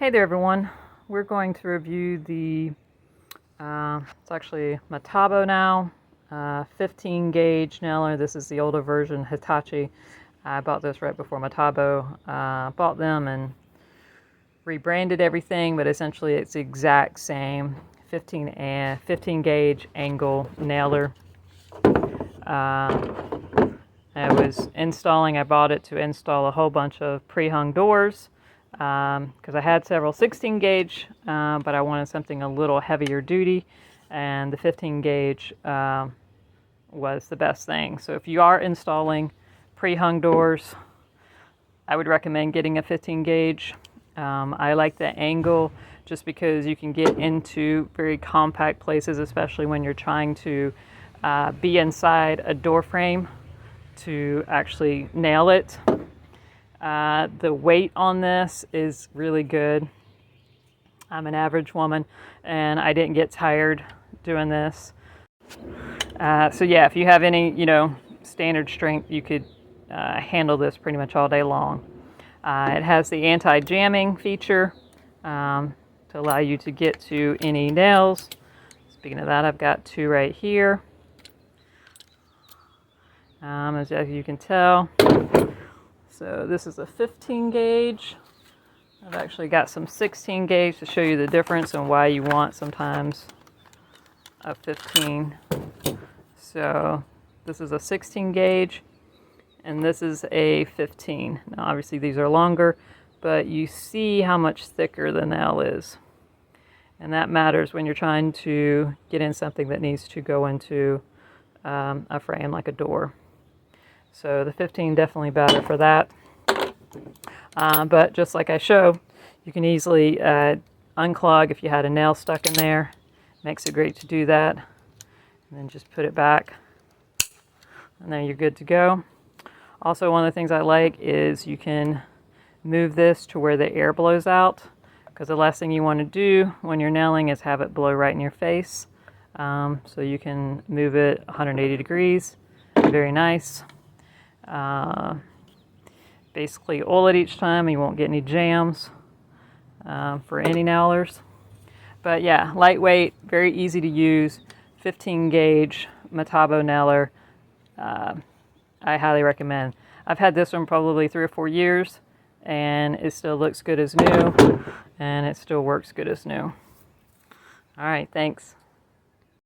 Hey there everyone, we're going to review the, it's actually Metabo now, 15 gauge nailer. This is the older version, Hitachi. I bought this right before Metabo bought them and rebranded everything, but essentially it's the exact same 15 gauge angle nailer. I was installing, I bought it to install a whole bunch of pre-hung doors. Because I had several 16 gauge, but I wanted something a little heavier duty, and the 15 gauge was the best thing. So if you are installing pre-hung doors, I would recommend getting a 15 gauge. I like the angle just because you can get into very compact places, especially when you're trying to be inside a door frame to actually nail it. The weight on this is really good. I'm an average woman and I didn't get tired doing this. So yeah, if you have any, standard strength, you could handle this pretty much all day long. It has the anti-jamming feature to allow you to get to any nails. Speaking of that, I've got two right here. As you can tell. So this is a 15 gauge. I've actually got some 16 gauge to show you the difference and why you want sometimes a 15. So this is a 16 gauge and this is a 15. Now obviously these are longer, but you see how much thicker the nail is. And that matters when you're trying to get in something that needs to go into a frame like a door. So the 15 definitely better for that. But just like I show, you can easily unclog if you had a nail stuck in there. Makes it great to do that. And then just put it back. And then you're good to go. Also, one of the things I like is you can move this to where the air blows out. Because the last thing you want to do when you're nailing is have it blow right in your face. So you can move it 180 degrees. Very nice. Basically oil it each time. You won't get any jams for any nailers. But yeah, lightweight, very easy to use, 15 gauge Metabo nailer. I highly recommend. I've had this one probably 3 or 4 years and it still looks good as new and it still works good as new. All right, thanks.